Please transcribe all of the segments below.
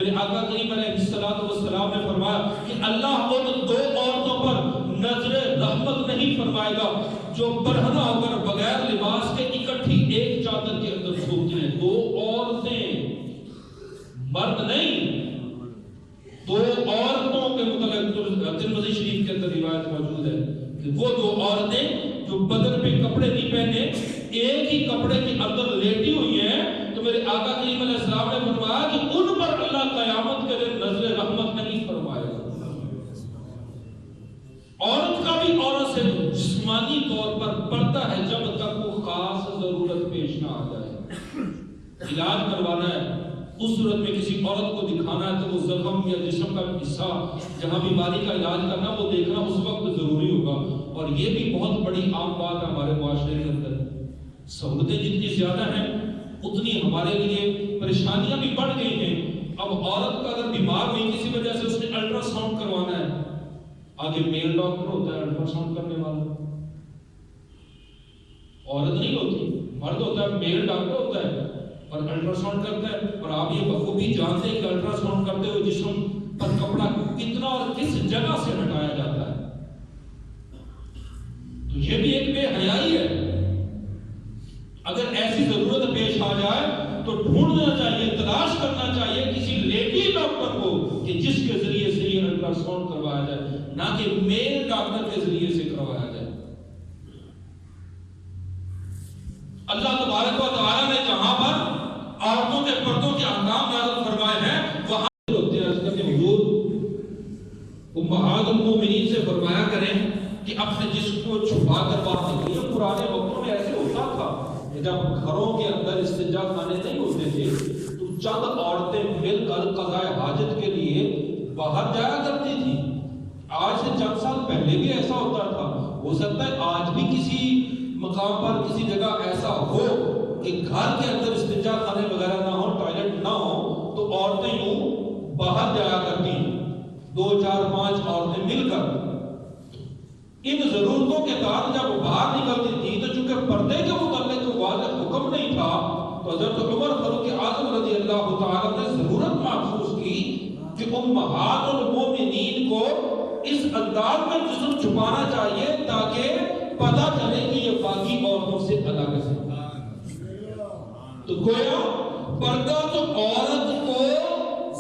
میرے آقا کریم علیہ السلام نے فرمایا کہ اللہ ان دو عورتوں پر نظر رحمت نہیں فرمائے گا جو برہنہ ہو کر بغیر لباس کے اکٹھی ایک چادر کے اندر سوتی ہیں. دو عورتیں، مرد نہیں، دو عورتوں کے متعلق ترمذی شریف کے اندر روایت موجود ہے کہ وہ دو عورتیں جو بدن پہ کپڑے نہیں پہنے ایک ہی کپڑے کے اندر لیٹی ہوئی ہیں، تو میرے آقا کریم علیہ السلام نے فرمایا کہ ان پر اللہ قیامت کے دن نظر رحمت نہیں فرمائے گا. عورت کا بھی عورت سے جسمانی طور پر پردہ ہے جب تک وہ خاص ضرورت پیش نہ آ جائے. علاج کروانا ہے، اس صورت میں کسی عورت کو دکھانا ہے تو وہ زخم یا جسم کا حصہ جہاں بیماری کا علاج کرنا وہ دیکھنا اس وقت ضروری ہوگا. اور یہ بھی بہت بڑی عام بات ہے ہمارے معاشرے کے اندر. سہولتیں جتنی زیادہ ہیں اتنی ہمارے لیے پریشانیاں بھی بڑھ گئی ہیں. اب عورت کا اگر بیمار ہوئی کسی وجہ سے اس نے الٹرا ساؤنڈ کروانا ہے، آگے میل ڈاکٹر ہوتا ہے الٹرا ساؤنڈ کرنے والا، عورت نہیں ہوتی، مرد ہوتا ہے، میل ڈاکٹر ہوتا ہے اور الٹرا ساؤنڈ کرتا ہے. اور آپ یہ بخوبی جانتے ہیں کہ الٹرا ساؤنڈ کرتے ہوئے جسم پر کپڑا کتنا اور کس جگہ سے ہٹایا جاتا ہے. تو یہ بھی ایک بے حیائی ہے. اگر ایسی ضرورت پیش آ جائے تو ڈھونڈنا چاہیے، تلاش کرنا چاہیے کسی لیڈی ڈاکٹر کو کہ جس کے ذریعے سے یہ الٹرا ساؤنڈ کروایا جائے، نہ کہ میل ڈاکٹر کے ذریعے سے کروایا جائے. اللہ تبارک و تعالیٰ نے جہاں پر عورتوں کے پردوں کے احکام نازل فرمائے ہیں وہاں ہوتے ہیں اس کے حضور امہات المومنین سے فرمایا کریں کہ اپنے جسم کو چھپا کر باہر نکلیے. پرانے وقتوں میں ایسے ہوتا تھا کہ جب گھروں کے اندر استنجا خانے نہیں ہوتے تھے تو چند عورتیں مل کر قضاء حاجت کے لیے باہر جایا کرتی تھی. آج سے چند سال پہلے بھی ایسا ہوتا تھا. ہو سکتا ہے آج بھی کسی مقام پر کسی جگہ ایسا ہو کہ گھر کے اندر استنجا خانے وغیرہ نہ ہو، ٹوائلٹ نہ ہو، تو عورتیں یوں باہر جایا کرتی، 2 4 5 عورتیں مل کر. ان ضرورتوں کے بعد جب وہ باہر نکلتی تھی تو چونکہ پردے کے متعلق واضح حکم نہیں تھا تو حضرت عمر فاروق اعظم رضی اللہ تعالیٰ نے ضرورت محسوس کی کہ امہات المومنین کو اس انداز میں جسم چھپانا چاہیے تاکہ پتہ چلے کہ یہ باقی عورتوں سے الگ ہے. تو گویا پردہ تو عورت کو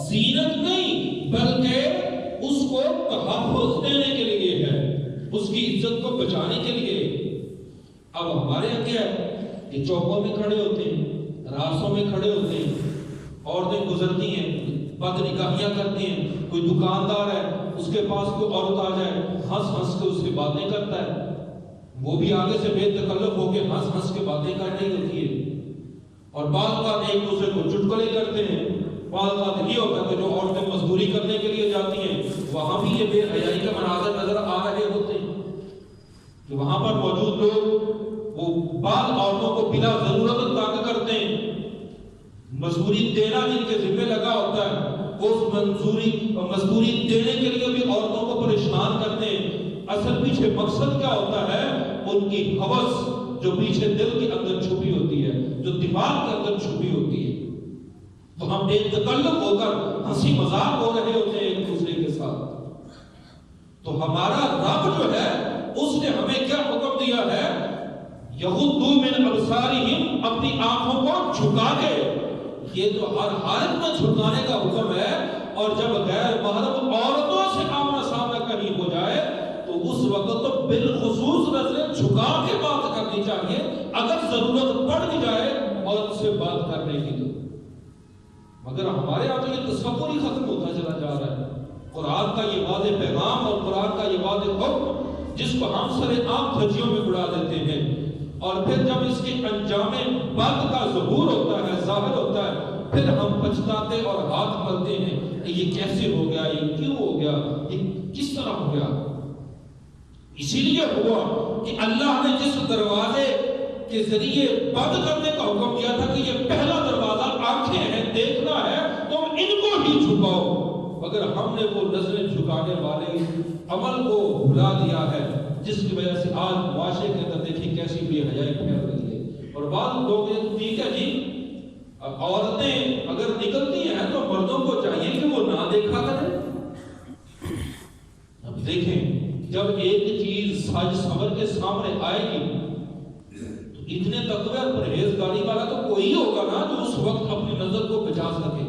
زینت نہیں بلکہ اس کو تحفظ دینے کے لیے ہے، اس کی عزت کو بچانے کے لیے. اب ہمارے یہاں کیا ہے کہ چوکوں میں کھڑے ہوتے ہیں، راستوں میں کھڑے ہوتے ہیں، عورتیں گزرتی ہیں، بد نگاہیاں کرتی ہیں. کوئی دکاندار ہے اس کے پاس کوئی عورت آ جائے، ہنس ہنس کے اس سے باتیں کرتا ہے، وہ بھی آگے سے بے تکلف ہو کے ہنس ہنس کے باتیں کر رہی ہوتی ہے. اور بعض بات ایک دوسرے کو چٹکلے کرتے ہیں. بعض بات یہ ہوتا ہے کہ جو عورتیں مزدوری کرنے کے لیے جاتی ہیں وہاں بھی یہ بے حیائی کا مناظر نظر آ رہے ہوتے ہیں کہ وہاں پر موجود لوگ وہ بعض عورتوں کو بلا ضرورت تنگ کرتے ہیں. مزدوری دینا جن کے ذمہ لگا ہوتا ہے اس مزدوری دینے کے لیے بھی عورتوں کو پریشان کرتے ہیں. اصل پیچھے مقصد کیا ہوتا ہے؟ ان کی ہوس جو پیچھے دل کے اندر چھپی ہوتی ہے، جو دماغ کے اندر چھپی ہوتی ہے. تو ہم بے تکلف ہو کر ہنسی مذاق ہو رہے ہوتے ہیں ایک دوسرے کے ساتھ. تو ہمارا رب جو ہے اس نے ہمیں کیا حکم دیا ہے؟ یغضوا من ابصارہم، اپنی آنکھوں کو جھکا کے. یہ تو ہر حالت میں جھکانے کا حکم ہے. اور جب غیر محرم عورتوں سے آمنا سامنا کہیں ہو جائے تو اس وقت تو بالخصوص نظریں جھکا کے بات کرنی چاہیے اگر ضرورت پڑ بھی جائے عورت سے بات کرنے کی. تو مگر ہمارے یہاں تو یہ تصور ہی ختم ہوتا چلا جا رہا ہے. قرآن کا یہ واضح پیغام اور قرآن کا یہ واضح حکم جس کو ہم سر عام دھجیوں میں اڑا دیتے ہیں، اور پھر جب اس کے انجام بد کا ظہور ہوتا ہے، ظاہر ہوتا ہے، پھر ہم پچھتاتے اور ہاتھ ملتے ہیں کہ یہ کیسے ہو گیا، یہ کیوں ہو گیا، یہ کس طرح ہو گیا. اسی لیے ہوا کہ اللہ نے جس دروازے کے ذریعے بند کرنے کا حکم دیا تھا کہ یہ پہلا دروازہ آنکھیں ہیں، دیکھنا ہے، تم ان کو ہی جھکاؤ. مگر ہم نے وہ نظریں جھکانے والے عمل کو بھلا دیا ہے جس کی وجہ سے آج معاشرے کے اندر دیکھیں کیسی بے حیائی پھیل رہی ہے. اور بعض لوگ ٹھیک ہے جی عورتیں اگر نکلتی ہیں تو مردوں کو چاہیے کہ وہ نہ دیکھا کریں. اب دیکھیں جب ایک چیز سج سنور کے سامنے آئے گی تو اتنے تقوی اور پرہیزگاری والا تو کوئی ہوگا نا جو اس وقت اپنی نظر کو بچا سکے.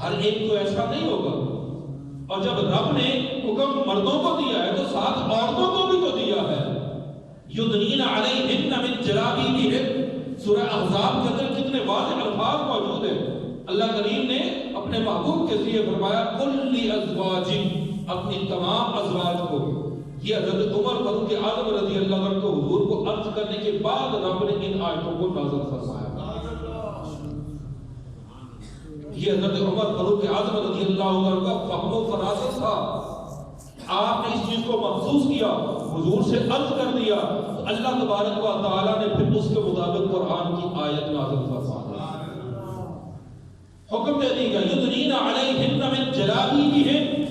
ہر ایک تو ایسا نہیں ہوگا. اور جب رب نے حکم مردوں کو دیا ہے تو ساتھ عورتوں کو بھی تو دیا ہے. یدنین علیہن من جلابیبہن. سورہ احزاب کے اندر کتنے واضح الفاظ موجود ہیں. اللہ کریم نے اپنے محبوب کے ذریعے فرمایا قل لازواجک، اپنی تمام ازواج کو. یہ حضرت عمر فاروق اعظم رضی اللہ عنہ کو حضور کو عرض کرنے کے بعد رب نے ان آیتوں کو نازل فرمایا. یہ حضرت عمر فاروق اعظم رضی اللہ عنہ کا فہم و فراست تھا. آپ نے اس چیز کو محسوس کیا، حضور سے عرض کر دیا تو اللہ تبارک و تعالی نے پھر اس کے مطابق قرآن کی آیت نازل فرمائی. حکم دے دیا یدنین علیہن من جلابیبہن.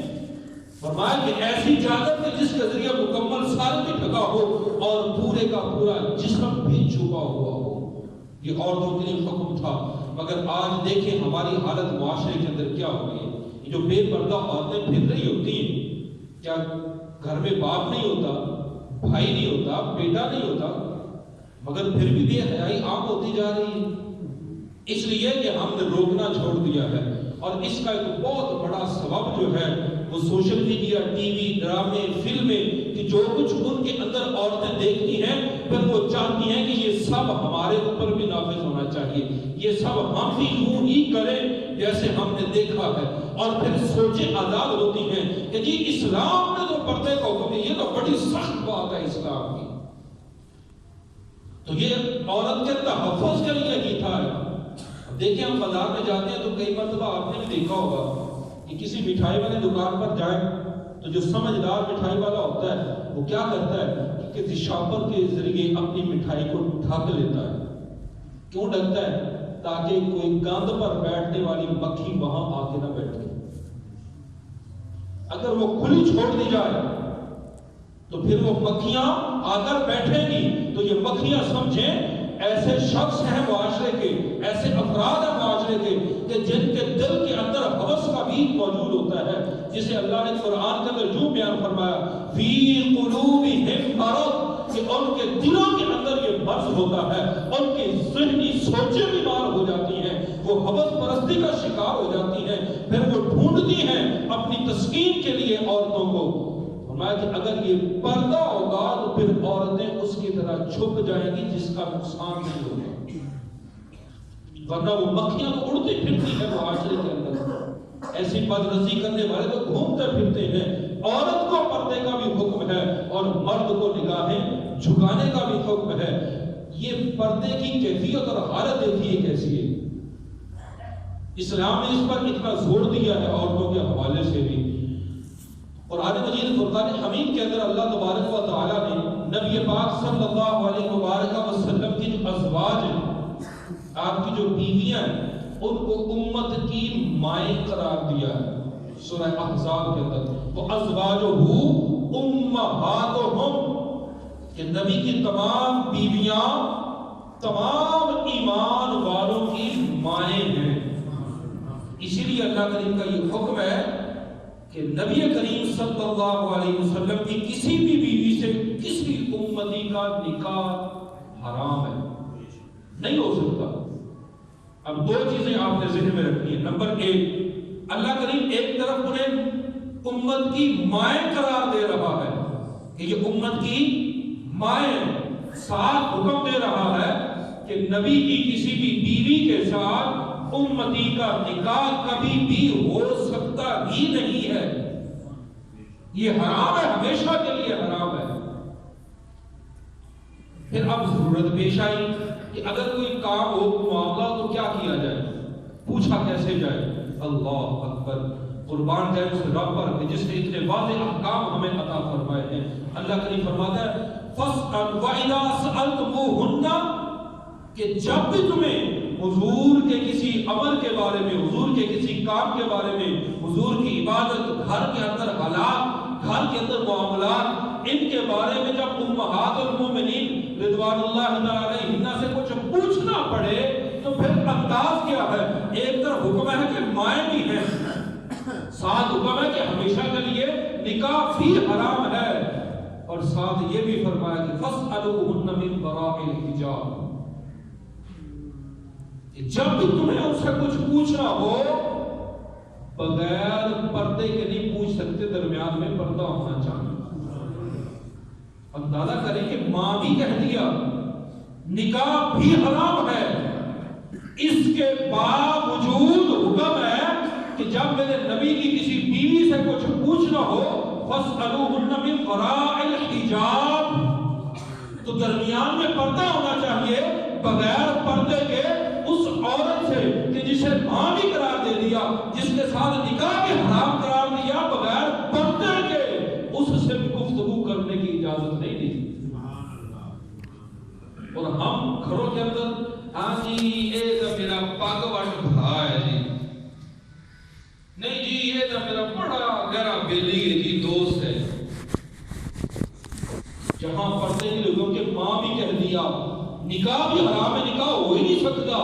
فرمایا کہ ایسی چادر کہ جس کے ذریعے مکمل سر بھی ڈھکا ہو اور پورے کا پورا جسم بھی چھپا ہوا ہو. یہ عورتوں کے لیے حکم تھا. مگر آج دیکھیں ہماری حالت معاشرے کے اندر کیا ہو گئی ہے. یہ جو بے پردہ عورتیں پھر رہی ہوتی ہیں، کیا گھر میں باپ نہیں ہوتا، بھائی نہیں ہوتا، بیٹا نہیں ہوتا، مگر پھر بھی بے حیائی عام ہوتی جا رہی ہے. اس لیے کہ ہم نے روکنا چھوڑ دیا ہے. اور اس کا ایک بہت بڑا سبب جو ہے وہ سوشل میڈیا، ٹی وی، ڈرامے، فلمیں، کہ جو کچھ ان کے اندر عورتیں دیکھتی ہیں پھر وہ چاہتی ہیں کہ یہ سب ہمارے اوپر بھی نافذ ہونا چاہیے، یہ سب ہم بھی یوں ہی کریں جیسے ہم نے دیکھا ہے. اور پھر سوچیں آزاد ہوتی ہیں کہ جی اسلام نے تو پردے کو حکم دیا، یہ تو بڑی سخت بات ہے اسلام کی. تو یہ عورت کے تحفظ کے لیے ہی تھا. دیکھیں ہم بازار میں جاتے ہیں تو کئی مرتبہ آپ نے بھی دیکھا ہوگا کہ کسی مٹھائی والی دکان پر جائیں تو جو سمجھدار مٹھائی والا ہوتا ہے وہ کیا کرتا ہے کہ کسی شاپر کے ذریعے اپنی مٹھائی کو ڈھک لیتا ہے. کیوں ڈھکتا ہے؟ تاکہ کوئی گند پر بیٹھنے والی مکھی وہاں آ کے نہ بیٹھے. اگر وہ کھلی چھوڑ دی جائے تو پھر وہ مکھیاں آ کر بیٹھیں گی تو یہ مکھیاں سمجھیں ایسے شخص ہیں معاشرے کے، ایسے افراد ہیں معاشرے کے کہ جن کے دل کے اندر ہوس کا بیج موجود ہوتا ہے، جسے اللہ نے قرآن کے اندر جو بیان فرمایا فی قلوبہم مرض، کہ ان کے دلوں کے اندر یہ مرض ہوتا ہے، ان کی ذہنی سوچیں بیمار ہو جاتی ہیں، وہ ہوس پرستی کا شکار ہو جاتی ہیں. پھر وہ ڈھونڈتی ہیں اپنی تسکین کے لیے عورتوں کو. فرمایا کہ اگر یہ پردہ ہوگا تو پھر عورتیں اس کی طرح چھپ جائیں گی جس کا نقصان نہیں ہوگا. ورنہ وہ مکھیاں تو اڑتی پھرتی ہیں معاشرے کے اندر، ایسی بدرزی کرنے والے تو گھومتے پھرتے ہیں. عورت کو پردے کا بھی حکم ہے اور مرد کو نگاہیں جھکانے کا بھی حکم ہے. یہ پردے کی کیفیت اور حالت دیکھیے کیسی ہے. اسلام نے اس پر اتنا زور دیا ہے عورتوں کے حوالے سے بھی. قرآن مجید فرقان حمید کے اندر اللہ تبارک و تعالیٰ نے نبی پاک صلی اللہ علیہ وآلہ وسلم کی جو ازواج ہیں، آپ کی جو بیویاں ہیں، ان کو امت کی مائیں قرار دیا ہے. سورہ احزاب کے اندر وہ ازواجہ امہاتہم، کہ نبی کی تمام بیویاں تمام ایمان والوں کی مائیں ہیں. اسی لیے اللہ کریم کا یہ حکم ہے کہ نبی کریم صلی اللہ علیہ وسلم کی کسی بھی بیوی سے کسی امتی کا نکاح حرام ہے، نہیں ہو سکتا. اب دو چیزیں آپ نے ذہن میں رکھنی ہے. نمبر ایک، اللہ کریم ایک طرف انہیں امت کی مائیں قرار دے رہا ہے کہ یہ امت کی مائیں، ساتھ حکم دے رہا ہے کہ نبی کی کسی بھی بیوی کے ساتھ امتی کا نکاح کبھی بھی ہو سکتا ہی نہیں ہے. یہ حرام ہے، ہمیشہ کے لیے حرام ہے. پھر اب ضرورت پیش آئی کہ اگر کوئی کام ہو، معاملہ، تو کیا کیا جائے؟ پوچھا کیسے جائے؟ اللہ اکبر، قربان جائے اس رب پر کہ جس نے اتنے واضح احکام ہمیں عطا فرمائے ہیں. اللہ کریم فرماتا ہے فَاسْأَلْ وَإِذَا سَأَلْتُمُوهُنَّ، کہ جب بھی تمہیں حضور کے کسی امر کے بارے میں، حضور کے کسی کام کے بارے میں، حضور کی عبادت، گھر کے اندر حالات، گھر کے اندر معاملات، ان کے بارے میں جب امہات المومنین رضوان اللہ تعالی علیہن سے کچھ پوچھنا پڑے تو پھر انداز کیا ہے؟ ایک طرف حکم ہے کہ مائیں بھی ہیں، ساتھ حکم ہے کہ ہمیشہ کے لیے نکاح بھی حرام ہے، اور ساتھ یہ بھی فرمایا کہ فَاسْأَلُوهُنَّ مِنْ وَرَاءِ الْحِجَابِ، جب بھی تمہیں ان سے کچھ پوچھنا ہو بغیر پردے کے نہیں پوچھ سکتے، درمیان میں پردہ ہونا چاہیے۔ اندازہ کریں کہ ماں بھی کہہ دیا نکاح بھی حرام ہے، اس کے باوجود حکم ہے کہ جب میرے نبی کی کسی بیوی سے کچھ پوچھنا ہو فَاسْأَلُوهُنَّ مِنْ وَرَاءِ الْحِجَابِ، تو درمیان میں پردہ ہونا چاہیے۔ بغیر پردے کے اس عورت سے کہ جسے ماں بھی قرار دے دیا، جس کے ساتھ نکاح بھی حرام قرار دیا، بغیر پردے کے اس سے بھی گفتگو کرنے کی اجازت نہیں دی۔ اور ہم گھروں کے اندر ہاں جی یہ تو میرا پاگ واٹ بھا ہے جی، نہیں جی یہ تو میرا بڑا گہرا بیلی ہے جی، دوست ہے۔ جہاں پردے کے لوگوں کے ماں بھی کہہ دیا نکاح بھی حرام ہے، نکاح ہو ہی نہیں سکتا،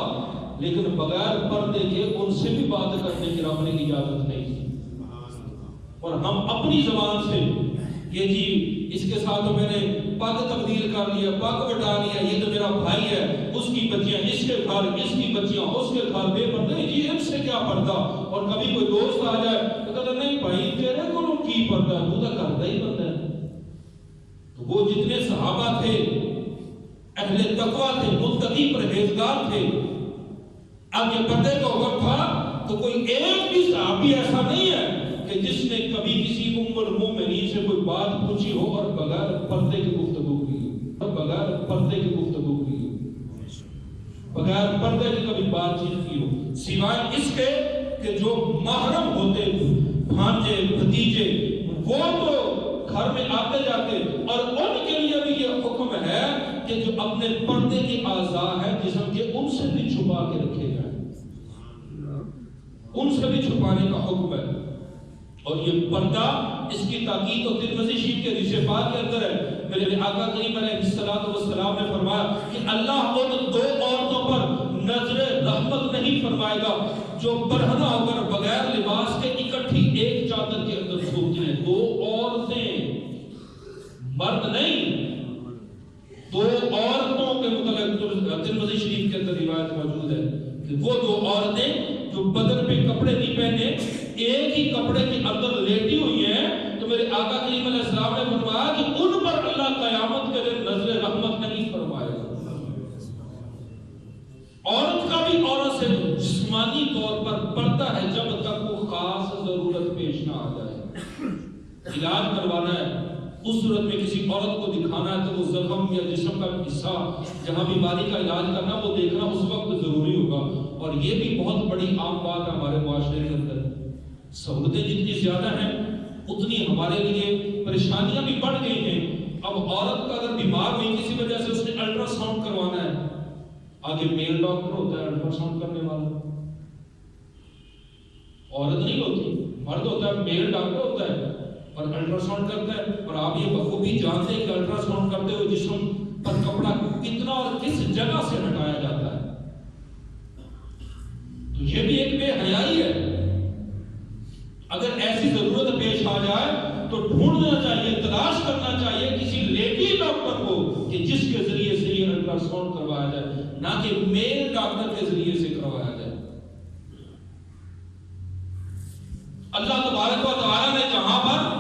لیکن بغیر پردے کے ان سے بھی بات کرنے کی رکھنے کی اجازت نہیں تھی۔ اور ہم اپنی زبان سے کہ جی اس کے ساتھ میں نے پگ تبدیل کر لیا، پگ بٹا لیا، یہ تو میرا بھائی ہے، اس کی بچیاں اس کے گھر، اس کی بچیاں اس کے گھر، بے پردے جی ان سے کیا پردہ۔ اور کبھی کوئی دوست آ جائے تو کہتا نہیں بھائی تیرے کو کی پردہ، تو کرتا ہی بندہ ہے۔ تو وہ جتنے صحابہ تھے اہل تقویٰ تھے، متقی پرہیزگار تھے، اب یہ پردے کا حکم تھا تو کوئی ایک بھی صحابی ایسا نہیں ہے کہ جس نے کبھی کسی ام المومنین سے کوئی بات پوچھی ہو اور بغیر پردے کی گفتگو کی ہو، بغیر پردے کی گفتگو کی ہو، بغیر پردے کی کبھی بات چیت کی ہو، سوائے اس کے کہ جو محرم ہوتے بھانجے بھتیجے وہ تو گھر میں آتے جاتے، اور ان کے لیے بھی یہ حکم ہے کہ جو اپنے پردے کے اعضاء ہیں جسم کے ان سے بھی چھپا کے رکھے جائیں، ان سے بھی چھپانے کا حکم ہے۔ اور یہ پردہ اس کی تاکید تو ترمذی شریف کے حدیث پاک کے اندر ہے، میرے آقا کریم علیہ السلام نے فرمایا کہ اللہ ان دو عورتوں پر نظر رحمت نہیں فرمائے گا جو برہنہ ہو کر بغیر لباس کے اکٹھی ایک چادر کے اندر سوتی ہیں۔ دو عورتیں، مرد نہیں، دو عورتوں کے متعلق ترمذی شریف کے اندر روایت موجود ہے کہ وہ دو عورتیں جو بدن پہ کپڑے نہیں پہنے ایک ہی کپڑے کے اندر لیٹی ہوئی ہیں، تو میرے آقا کریم علیہ السلام نے فرمایا کہ ان پر اللہ قیامت کے دن نظر رحمت نہیں فرمائے گا۔ عورت کا بھی عورت سے جسمانی طور پر پردہ ہے جب تک وہ خاص ضرورت پیش نہ آ جائے۔ علاج کروانا ہے، اس صورت میں کسی عورت کو دکھانا ہے تو وہ زخم یا جسم کا حصہ جہاں بیماری کا علاج کرنا وہ دیکھنا اس وقت ضروری ہوگا۔ اور یہ بھی بہت بڑی عام بات ہے ہمارے معاشرے کے اندر، سہولتیں جتنی زیادہ ہیں اتنی ہمارے لیے پریشانیاں بھی بڑھ گئی ہیں۔ اب عورت کا اگر بیمار ہوئی کسی وجہ سے اس نے الٹرا ساؤنڈ کروانا ہے، آگے میل ڈاکٹر ہوتا ہے الٹرا ساؤنڈ کرنے والا، عورت نہیں ہوتی، مرد ہوتا ہے، میل ڈاکٹر ہوتا ہے اور الٹرا ساؤنڈ کرتا ہے۔ اور آپ یہ بخوبی جانتے ہیں کہ الٹرا ساؤنڈ کرتے ہوئے جسم پر کپڑا کتنا اور کس جگہ سے ہٹایا جاتا ہے، تو یہ بھی ایک بے حیائی ہے۔ اگر ایسی ضرورت پیش آ جائے تو ڈھونڈنا چاہیے، تلاش کرنا چاہیے کسی لیڈی ڈاکٹر کو کہ جس کے ذریعے سے یہ الٹرا ساؤنڈ کروایا جائے، نہ کہ میل ڈاکٹر کے ذریعے سے کروایا جائے۔ اللہ تبارک و تعالیٰ نے جہاں پر